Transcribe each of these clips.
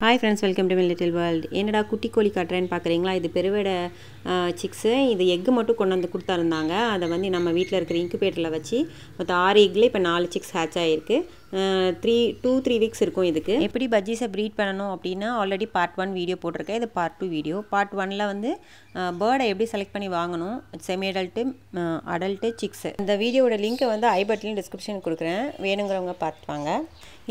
Hi friends, welcome to my little world. என்னடா குட்டி கோழி காட்டுறேன்னு பார்க்குறீங்களா? இது பெருவேட சிக்ஸு. இது எக்கு மட்டும் கொண்டு வந்து கொடுத்தாருந்தாங்க. அதை வந்து நம்ம வீட்டில் இருக்கிற இன்குபேட்டரில் வச்சு மொத்தம் 6 எக்கில் இப்போ 4 சிக்ஸ் ஹேட்ச் ஆகிருக்கு. 3 வீக்ஸ் இருக்கும். இதுக்கு எப்படி பஜ்ஜீஸை ப்ரீட் பண்ணணும் அப்படின்னா ஆல்ரெடி பார்ட் 1 வீடியோ போட்டிருக்கேன். இது பார்ட் 2 வீடியோ. பார்ட் 1ல் வந்து பேர்டை எப்படி செலக்ட் பண்ணி வாங்கணும், செமி அடல்ட்டு சிக்ஸு. இந்த வீடியோட லிங்க்கை வந்து ஐ பட்டன்லையும் டிஸ்கிரிப்ஷன் கொடுக்குறேன், வேணுங்கிறவங்க பார்த்துவாங்க.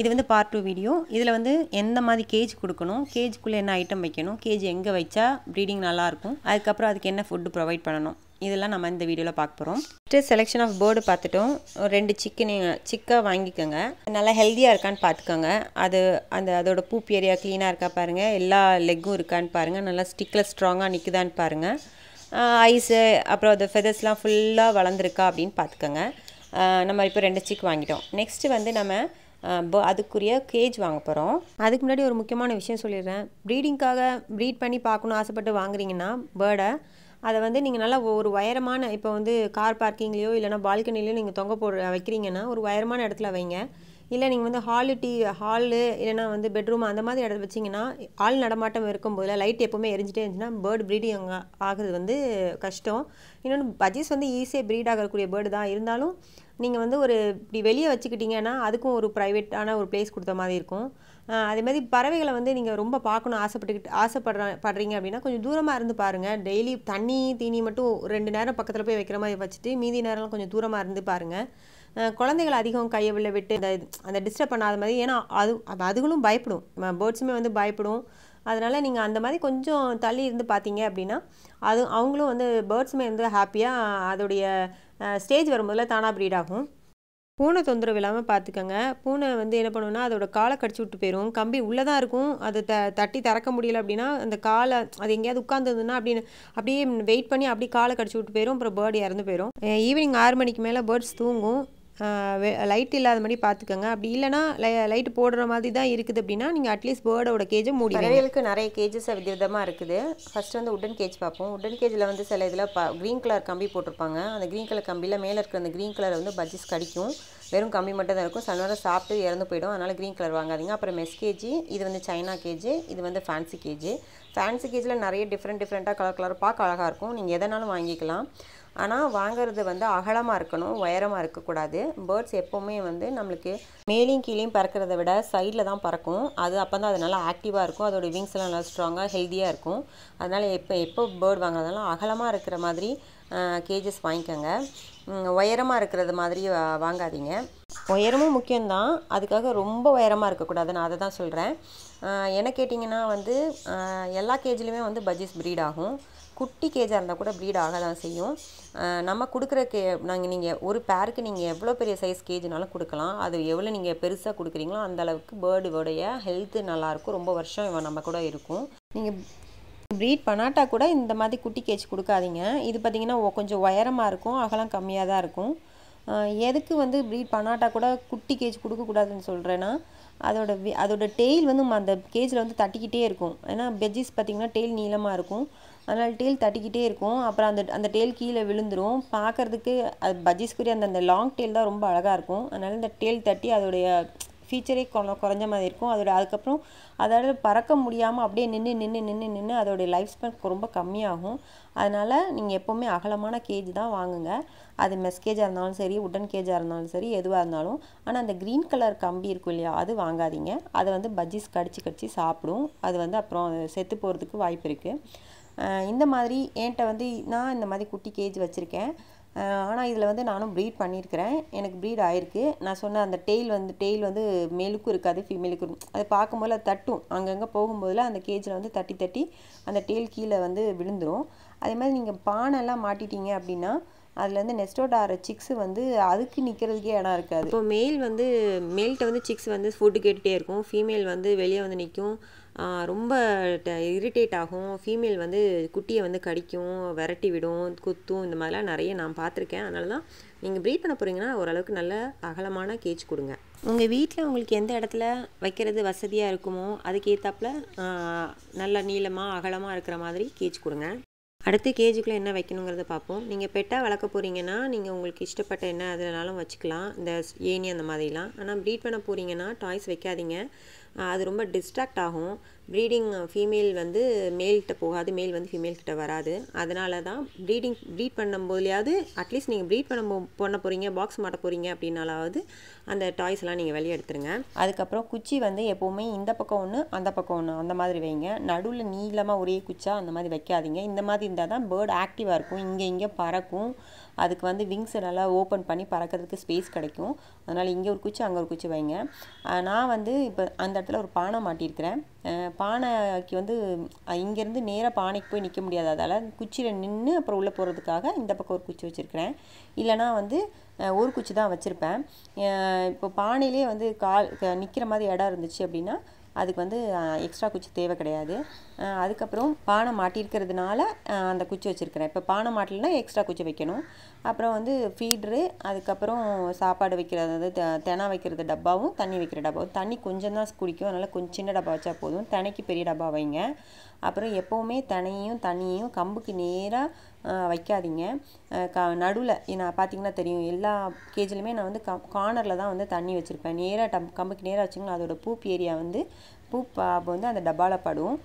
இது வந்து பார்ட் 2 வீடியோ. இதில் வந்து எந்த மாதிரி கேஜ் கொடுக்கணும், கேஜுக்குள்ளே என்ன ஐட்டம் வைக்கணும், கேஜ் எங்கே வச்சா ப்ரீடிங் நல்லாயிருக்கும், அதுக்கப்புறம் அதுக்கு என்ன ஃபுட்டு ப்ரொவைட் பண்ணணும், இதெல்லாம் நம்ம இந்த வீடியோவில் பார்க்க போகிறோம். ஃபஸ்ட்டு செலெக்ஷன் ஆஃப் பேர்டு பார்த்துட்டோம். 2 சிக்காக வாங்கிக்கோங்க. நல்லா ஹெல்த்தியாக இருக்கான்னு பார்த்துக்கோங்க. அதோட பூப் ஏரியா க்ளீனாக இருக்கா பாருங்கள், எல்லா லெக்கும் இருக்கான்னு பாருங்கள், நல்லா ஸ்டிக்கில் ஸ்ட்ராங்காக நிற்குதான்னு பாருங்கள். ஐஸு அப்புறம் அது ஃபெதர்ஸ்லாம் ஃபுல்லாக வளர்ந்துருக்கா அப்படின்னு பார்த்துக்கோங்க. நம்ம இப்போ 2 சிக் வாங்கிட்டோம். நெக்ஸ்ட்டு வந்து நம்ம அதுக்குரிய கேஜ் வாங்க போகிறோம். அதுக்கு முன்னாடி ஒரு முக்கியமான விஷயம் சொல்லிடுறேன். ப்ரீடிங்காக ப்ரீட் பண்ணி பார்க்கணும் ஆசைப்பட்டு வாங்குறீங்கன்னா பேர்டை, அதை வந்து நீங்கள் நல்லா ஒரு உயரமான, இப்போ வந்து கார் பார்க்கிங்லேயோ இல்லைனா பால்கனிலையோ நீங்கள் தொங்க வைக்கிறீங்கன்னா ஒரு உயரமான இடத்துல வைங்க. இல்லை நீங்கள் வந்து ஹாலு இல்லைனா வந்து பெட்ரூம் அந்த மாதிரி இடத்துல வச்சிங்கன்னா ஆள் நடமாட்டம் இருக்கும்போது லைட் எப்போவுமே எரிஞ்சிட்டே இருந்துச்சுன்னா பேர்டு ப்ரீடிங் ஆகுறது வந்து கஷ்டம். இன்னொன்று பஜ்ஜீஸ் வந்து ஈஸியாக ப்ரீட் ஆகக்கூடிய பேர்டு தான். இருந்தாலும் நீங்கள் வந்து ஒரு இப்படி வெளியே வச்சுக்கிட்டிங்கன்னா அதுக்கும் ஒரு ப்ரைவேட்டான ஒரு பிளேஸ் கொடுத்த மாதிரி இருக்கும். அதேமாதிரி பறவைகளை வந்து நீங்கள் ரொம்ப பார்க்கணும் ஆசைப்படுறீங்க அப்படின்னா கொஞ்சம் தூரமாக இருந்து பாருங்கள். டெய்லி தண்ணி தீனி மட்டும் 2 நேரம் பக்கத்தில் போய் வைக்கிற மாதிரி வச்சுட்டு மீதி நேரம்லாம் கொஞ்சம் தூரமாக இருந்து பாருங்கள். குழந்தைகள் அதிகம் கையை விட்டு அந்த டிஸ்டர்ப் பண்ணாத மாதிரி, ஏன்னா அதுகளும் பயப்படும், பேர்ட்ஸுமே வந்து பயப்படும். அதனால் நீங்கள் அந்த மாதிரி கொஞ்சம் தள்ளி இருந்து பார்த்தீங்க அப்படின்னா அவங்களும் வந்து பேர்ட்ஸுமே வந்து ஹாப்பியாக அதோடைய ஸ்டேஜ் வரும்போதில் தானாக ப்ரீட் ஆகும். பூனை தொந்தரவு இல்லாமல் பார்த்துக்கோங்க. பூனை வந்து என்ன பண்ணுன்னா அதோட காலை கடிச்சு விட்டு போயிடும். கம்பி உள்ளே தான் இருக்கும், அது தட்டி திறக்க முடியல அப்படின்னா அந்த காலை அது எங்கேயாவது உட்காந்துருந்துன்னா அப்படியே வெயிட் பண்ணி அப்படியே காலை கடிச்சு விட்டு போயிடும். அப்புறம் பேர்டு இறந்து போயிடும். ஈவினிங் 6 மணிக்கு மேலே பேர்ட்ஸ் தூங்கும். லைட் இல்லாத மாதிரி பார்த்துக்கோங்க. அப்படி இல்லைனா லைட்டு போடுற மாதிரி தான் இருக்குது அப்படின்னா நீங்கள் அட்லீஸ்ட் பேர்டோட கேஜை மூடி. பறவைகளுக்கு நிறைய கேஜஸ் விதவிதமாக இருக்குது. ஃபஸ்ட்டு வந்து உட்டன் கேஜ் பார்ப்போம். உட்டன் கேஜில் வந்து சில இதில் க்ரீன் கலர் கம்பி போட்டிருப்பாங்க. அந்த க்ரீன் கலர் கம்பியில் மேலே இருக்கிற அந்த க்ரீன் கலர் வந்து பஜ்ஜீஸ் கடிக்கும். வெறும் கம்பி மட்டும் தான் இருக்கும். சில நேரம் சாப்பிட்டு இறந்து போயிடும். அதனால் க்ரீன் கலர் வாங்காதீங்க. அப்புறம் மெஸ் கேஜி, இது வந்து சைனா கேஜு, இது வந்து ஃபேன்சி கேஜு. ஃபேன்சி கேஜில் நிறைய டிஃப்ரெண்ட்டாக கலர் பார்க்க அழகாக இருக்கும். நீங்கள் எதனாலும் வாங்கிக்கலாம். ஆனால் வாங்கிறது வந்து அகலமாக இருக்கணும், உயரமாக இருக்கக்கூடாது. பேர்ட்ஸ் எப்போவுமே வந்து நம்மளுக்கு மேலேயும் கீழேயும் பறக்கிறத விட சைடில் தான் பறக்கும். அப்போ தான் அது நல்லா ஆக்டிவாக இருக்கும். அதோட விங்ஸ் எல்லாம் நல்லா ஸ்ட்ராங்காக ஹெல்த்தியாக இருக்கும். அதனால் எப்போ பேர்ட் வாங்குறதுனால அகலமாக இருக்கிற மாதிரி கேஜஸ் வாங்கிக்கோங்க. உயரமாக இருக்கிறது மாதிரி வாங்காதீங்க. உயரமும் முக்கியம்தான், அதுக்காக ரொம்ப உயரமாக இருக்கக்கூடாது. நான் அதை தான் சொல்கிறேன். என்ன கேட்டிங்கன்னா வந்து எல்லா கேஜ்லேயுமே வந்து பஜ்ஜீஸ் ப்ரீட் ஆகும். குட்டி கேஜாக இருந்தால் கூட ப்ரீட் ஆக தான் செய்யும். நம்ம கொடுக்குற நீங்கள் ஒரு பேருக்கு நீங்கள் எவ்வளோ பெரிய சைஸ் கேஜ்னாலும் கொடுக்கலாம். அது எவ்வளோ நீங்கள் பெருசாக கொடுக்குறீங்களோ அந்தளவுக்கு பேர்டுடைய ஹெல்த்து நல்லாயிருக்கும். ரொம்ப வருஷம் நம்ம கூட இருக்கும். நீங்கள் ப்ரீட் பண்ணாட்டா கூட இந்த மாதிரி குட்டி கேஜ் கொடுக்காதீங்க. இது பார்த்திங்கன்னா கொஞ்சம் உயரமாக இருக்கும், அகலம் கம்மியாக தான் இருக்கும். எதுக்கு வந்து ப்ரீட் பண்ணாட்டா கூட குட்டி கேஜ் கொடுக்கக்கூடாதுன்னு சொல்கிறேன்னா அதோட டெயில் வந்து அந்த கேஜில் வந்து தட்டிக்கிட்டே இருக்கும். ஏன்னா பஜ்ஜீஸ் பார்த்திங்கன்னா டெயில் நீளமாக இருக்கும், அதனால் டெயில் தட்டிக்கிட்டே இருக்கும். அப்புறம் அந்த டெயில் கீழே விழுந்துடும். பார்க்குறதுக்கு அது பஜ்ஜீஸ்க்குரிய அந்த லாங் டெயில் தான் ரொம்ப அழகாக இருக்கும். அதனால் இந்த டெயில் தட்டி அதோடைய ஃபீச்சரே குறைஞ்ச மாதிரி இருக்கும். அதுக்கப்புறம் அதாவது பறக்க முடியாமல் அப்படியே நின்று அதோடைய லைஃப் ஸ்பேன் ரொம்ப கம்மியாகும். அதனால் நீங்கள் எப்போவுமே அகலமான கேஜ் தான் வாங்குங்க. அது மெஸ் கேஜாக இருந்தாலும் சரி, உட்டன் கேஜாக இருந்தாலும் சரி, எதுவாக இருந்தாலும். ஆனால் அந்த க்ரீன் கலர் கம்பி இருக்கும் இல்லையா, அது வாங்காதீங்க. அதை வந்து பஜ்ஜீஸ் கடிச்சு சாப்பிடும். அது வந்து அப்புறம் செத்து போகிறதுக்கு வாய்ப்பு இருக்குது. இந்த மாதிரி என்கிட்ட வந்து நான் இந்த மாதிரி குட்டி கேஜ் வச்சுருக்கேன். ஆனால் இதில் வந்து நானும் ப்ரீட் பண்ணியிருக்கிறேன். எனக்கு ப்ரீட் ஆகிருக்கு. நான் சொன்ன அந்த டெயில் வந்து மேலுக்கும் இருக்காது, ஃபீமேலுக்கும் இருக்கும். அது பார்க்கும்போது அது தட்டும். அங்கங்கே போகும்போதில் அந்த கேஜில் வந்து தட்டி அந்த டெயில் கீழே வந்து விழுந்துடும். அதே மாதிரி நீங்கள் பானைலாம் மாட்டிட்டீங்க அப்படின்னா அதுலேருந்து நெஸ்டோட் ஆகிற சிக்ஸு வந்து அதுக்கு நிற்கிறதுக்கே இடம் இருக்காது. இப்போ மேல்கிட்ட வந்து சிக்ஸ் வந்து ஃபுட்டு கேட்டுகிட்டே இருக்கும். ஃபீமேல் வந்து வெளியே வந்து நிற்கும், ரொம்ப இரிட்டேட் ஆகும். ஃபீமேல் வந்து குட்டியை வந்து கடிக்கும், விரட்டி விடும், குத்தும். இந்த மாதிரிலாம் நிறைய நான் பார்த்துருக்கேன். அதனால தான் நீங்கள் ப்ரீட் பண்ண போகிறீங்கன்னா ஓரளவுக்கு நல்ல அகலமான கேஜ் கொடுங்க. உங்கள் வீட்டில் உங்களுக்கு எந்த இடத்துல வைக்கிறது வசதியாக இருக்குமோ அதுக்கேற்றாப்புல நல்ல நீளமாக அகலமாக இருக்கிற மாதிரி கேஜ் கொடுங்க. அடுத்து கேஜுக்குள்ளே என்ன வைக்கணுங்கிறத பார்ப்போம். நீங்கள் பெட்டாக வளர்க்க போகிறீங்கன்னா நீங்கள் உங்களுக்கு இஷ்டப்பட்ட என்ன அதனாலும் வச்சுக்கலாம், இந்த ஏணி அந்த மாதிரிலாம். ஆனால் ப்ரீட் பண்ண போகிறீங்கன்னா டாய்ஸ் வைக்காதீங்க. அது ரொம்ப டிஸ்ட்ராக்ட் ஆகும். ப்ரீடிங் ஃபீமேல் வந்து மேல்கிட்ட போகாது, மேல் வந்து ஃபீமேல் கிட்ட வராது. அதனால தான் ப்ரீட் பண்ணும்போதுலையாவது அட்லீஸ்ட் நீங்கள் ப்ரீட் பண்ண போகிறீங்க, பாக்ஸ் மாட்ட போகிறீங்க அப்படின்னாலாவது அந்த டாய்ஸ்லாம் நீங்கள் வெளியே எடுத்துருங்க. அதுக்கப்புறம் குச்சி வந்து எப்போவுமே இந்த பக்கம் ஒன்று அந்த பக்கம் ஒன்று அந்த மாதிரி வைங்க. நடுவில் நீளமாக ஒரே குச்சா அந்த மாதிரி வைக்காதீங்க. இந்த மாதிரி இருந்தால் தான் பேர்டு ஆக்டிவாக இருக்கும், இங்கே பறக்கும். அதுக்கு வந்து விங்ஸை நல்லா ஓப்பன் பண்ணி பறக்கிறதுக்கு ஸ்பேஸ் கிடைக்கும். அதனால் இங்கே ஒரு குச்சி அங்கே ஒரு குச்சி வைங்க. நான் வந்து இப்போ அந்த இடத்துல ஒரு பானை மாட்டியிருக்கிறேன். பானைக்கு வந்து இங்கேருந்து நேராக பானைக்கு போய் நிற்க முடியாது, அதால் குச்சியில் நின்று அப்புறம் உள்ளே போகிறதுக்காக இந்த பக்கம் ஒரு குச்சி வச்சுருக்கிறேன். இல்லைனா வந்து ஒரு குச்சி தான் வச்சுருப்பேன். இப்போ பானையிலே வந்து நிற்கிற மாதிரி இடம் இருந்துச்சு அப்படின்னா அதுக்கு வந்து எக்ஸ்ட்ரா குச்சி தேவை கிடையாது. அதுக்கப்புறம் பானை மாட்டியிருக்கிறதுனால அந்த குச்சி வச்சுருக்கிறேன். இப்போ பானை மாட்டலைன்னா எக்ஸ்ட்ரா குச்சி வைக்கணும். அப்புறம் வந்து ஃபீட்ரு, அதுக்கப்புறம் சாப்பாடு வைக்கிறது, அதாவது தினை வைக்கிறது டப்பாவும் தண்ணி வைக்கிற டப்பாவும். தண்ணி கொஞ்சம் தான் குடிக்கும், அதனால் கொஞ்சம் சின்ன டப்பா வச்சா போதும். தினைக்கு பெரிய டப்பா வைங்க. அப்புறம் எப்போவுமே தினையும் தண்ணியும் கம்புக்கு நேராக வைக்காதீங்க. நடுவில் நான் பார்த்தீங்கன்னா தெரியும், எல்லா கேஜ்லையுமே நான் வந்து கார்னரில் தான் வந்து தண்ணி வச்சுருப்பேன். நேராக கம்புக்கு நேராக வச்சிங்கன்னா அதோட பூப் ஏரியா வந்து பூப்பாப்பு வந்து அந்த டப்பாவில் படும்.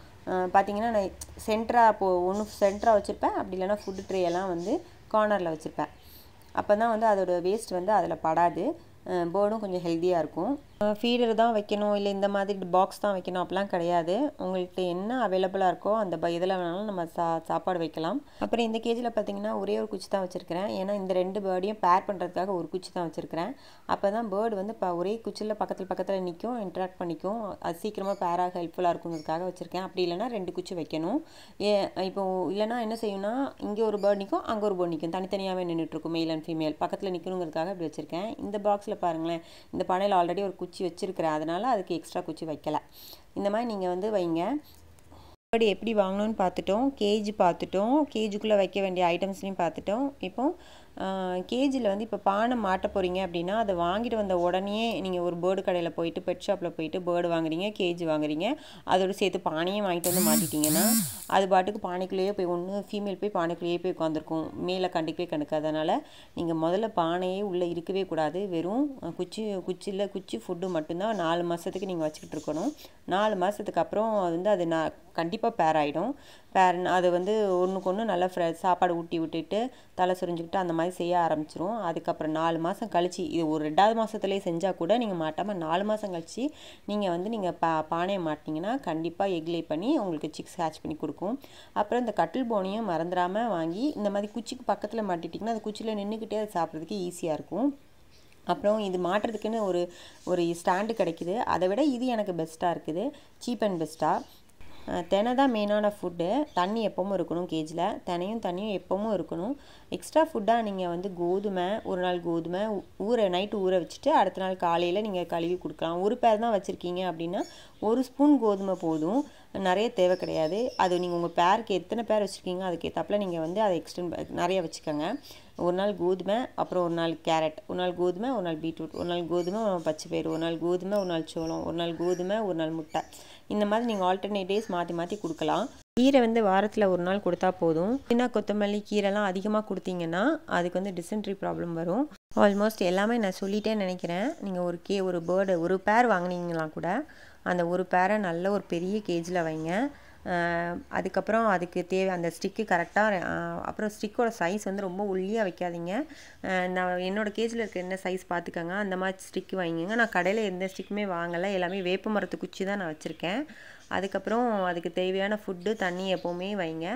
பார்த்தீங்கன்னா நான் ஒன்று சென்டராக வச்சுருப்பேன், அப்படி இல்லைனா ஃபுட்டு ட்ரேயெல்லாம் வந்து கார்னரில் வச்சுருப்பேன். அப்போ தான் வந்து அதோட வேஸ்ட் வந்து அதில் படாது, பேர்டும் கொஞ்சம் ஹெல்த்தியாக இருக்கும். ஃபீடர் தான் வைக்கணும், இல்லை இந்த மாதிரி பாக்ஸ் தான் வைக்கணும் அப்படிலாம் கிடையாது. உங்கள்கிட்ட என்ன அவைலபிளாக இருக்கோ அந்த இதில் வேணாலும் நம்ம சாப்பாடு வைக்கலாம். அப்புறம் இந்த கேஜில் பார்த்தீங்கன்னா ஒரே ஒரு குச்சி தான் வச்சுருக்கிறேன். ஏன்னா இந்த 2 பேர்டையும் பேர் பண்ணுறதுக்காக ஒரு குச்சி தான் வச்சுருக்கிறேன். அப்போ தான் பேர்டு வந்து ஒரே குச்சியில் பக்கத்தில் நிற்கும், இன்ட்ராக்ட் பண்ணிக்கும். அது சீக்கிரமாக பேராக ஹெல்ப்ஃபுல்லாக இருக்குங்கிறதுக்காக வச்சுருக்கேன். அப்படி இல்லைனா 2 குச்சி வைக்கணும். இப்போ இல்லைனா என்ன செய்யணும்னா இங்கே ஒரு பேர்டு நிற்கும், அங்கே ஒரு பேர்டு நிற்கும், தனித்தனியாகவே நின்றுட்டுருக்கும். மேல் அண்ட் ஃபீமேல் பக்கத்தில் நிற்கணுங்கிறதுக்காக அப்படி வச்சுருக்கேன். இந்த பாக்ஸில் பாருங்களேன், இந்த பானையில் ஆல்ரெடி ஒரு குச்சி வச்சுருக்கிறேன், அதனால் அதுக்கு எக்ஸ்ட்ரா குச்சி வைக்கலை. இந்த மாதிரி நீங்கள் வந்து வைங்க. பேர்டு எப்படி வாங்கணும்னு பார்த்துட்டோம், கேஜ் பார்த்துட்டோம், கேஜுக்குள்ளே வைக்க வேண்டிய ஐட்டம்ஸ்லையும் பார்த்துட்டோம். இப்போ கேஜில் வந்து இப்போ பானை மாட்ட போகிறீங்க அப்படின்னா அதை வாங்கிட்டு வந்த உடனே நீங்கள் ஒரு பேர்டு கடையில் போயிட்டு பெட் ஷாப்பில் போயிட்டு பேர்டு வாங்குறீங்க, கேஜ் வாங்குறீங்க, அதோடு சேர்த்து பானையும் வாங்கிட்டு வந்து மாட்டிட்டிங்கன்னா அது பாட்டுக்கு பானைக்குள்ளேயே போய் ஒன்று ஃபீமேல் போய் பானைக்குள்ளேயே போய் உட்காந்துருக்கும், மேலே கண்டுக்காதனால நீங்கள் முதல்ல பானையே உள்ளே இருக்கவே கூடாது. வெறும் குச்சி ஃபுட்டு மட்டும்தான் 4 மாதத்துக்கு நீங்கள் வச்சுக்கிட்டு இருக்கணும். 4 மாதத்துக்கு அப்புறம் வந்து அது கண்டிப்பாக பேர் ஆகிடும். அது வந்து ஒன்றுக்கு ஒன்று நல்லா சாப்பாடு ஊட்டி விட்டுட்டு தலை சுரிஞ்சுக்கிட்டு அந்த மாதிரி செய்ய ஆரம்பிச்சிரும். அதுக்கப்புறம் 4 மாதம் கழிச்சு, இது ஒரு 2வது மாதத்துலேயே செஞ்சால் கூட நீங்கள் மாட்டாமல் 4 மாதம் கழிச்சு நீங்கள் வந்து பானையை மாட்டிங்கன்னா கண்டிப்பாக எக் லே பண்ணி உங்களுக்கு சிக்ஸ் ஹேட்ச் பண்ணி கொடுக்கும். அப்புறம் இந்த கட்டில் போனையும் மறந்துடாமல் வாங்கி இந்த மாதிரி குச்சிக்கு பக்கத்தில் மாட்டிட்டிங்கன்னா அது குச்சியில் நின்றுக்கிட்டே அது சாப்பிட்றதுக்கு ஈஸியாக இருக்கும். அப்புறம் இது மாட்டுறதுக்குன்னு ஒரு ஸ்டாண்டு கிடைக்குது, அதை விட இது எனக்கு பெஸ்ட்டாக இருக்குது, சீப் அண்ட் பெஸ்ட்டாக. தினை தான் மெயினான ஃபுட்டு. தண்ணி எப்பவும் இருக்கணும் கேஜில், தண்ணியும் எப்பவும் இருக்கணும். எக்ஸ்ட்ரா ஃபுட்டாக நீங்கள் வந்து ஒரு நாள் கோதுமை நைட்டு ஊற வச்சுட்டு அடுத்த நாள் காலையில் நீங்கள் கழுவி கொடுக்கலாம். ஒரு பேர் தான் வச்சுருக்கீங்க அப்படின்னா 1 ஸ்பூன் கோதுமை போதும், நிறைய தேவை கிடையாது. அது நீங்கள் உங்கள் பேருக்கு எத்தனை பேர் வச்சுருக்கீங்க அதுக்கேற்றாப்புல நீங்கள் வந்து அதை நிறைய வச்சுக்கோங்க. ஒரு நாள் கோதுமை, அப்புறம் ஒரு நாள் கேரட், ஒரு நாள் கோதுமை, ஒரு நாள் பீட்ரூட், ஒரு நாள் கோதுமை, ஒரு நாள் பச்சை பயிறு, ஒரு நாள் கோதுமை, ஒரு நாள் சோளம், ஒரு நாள் கோதுமை, ஒரு நாள் முட்டை. இந்த மாதிரி நீங்கள் ஆல்டர்னேட் டேஸ் மாற்றி கொடுக்கலாம். கீரை வந்து வாரத்தில் ஒரு நாள் கொடுத்தா போதும். சின்ன கொத்தமல்லி கீரைலாம் அதிகமாக கொடுத்தீங்கன்னா அதுக்கு வந்து டிசென்ட்ரி ப்ராப்ளம் வரும். ஆல்மோஸ்ட் எல்லாமே நான் சொல்லிட்டேன்னு நினைக்கிறேன். நீங்கள் ஒரு பேர் வாங்கினீங்கன்னா கூட அந்த ஒரு பேரை நல்ல ஒரு பெரிய கேஜில் வைங்க. அதுக்கப்புறம் அதுக்கு அந்த ஸ்டிக்கு கரெக்டாக, அப்புறம் ஸ்டிக்கோட சைஸ் வந்து ரொம்ப ஒல்லியாக வைக்காதீங்க. நான் என்னோடய கேஜில் இருக்க என்ன சைஸ் பார்த்துக்கோங்க, அந்த மாதிரி ஸ்டிக்கு வாங்கிங்க. நான் கடையில் எந்த ஸ்டிக்குமே வாங்கலை, எல்லாமே வேப்ப மரத்து குச்சி தான் நான் வச்சுருக்கேன். அதுக்கப்புறம் அதுக்கு தேவையான ஃபுட்டு தண்ணி எப்போவுமே வைங்க.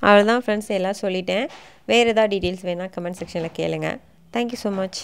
அவ்வளோதான் ஃப்ரெண்ட்ஸ், எல்லாம் சொல்லிட்டேன். வேறு ஏதாவது டீட்டெயில்ஸ் வேணால் கமெண்ட் செக்ஷனில் கேளுங்க. Thank you so much.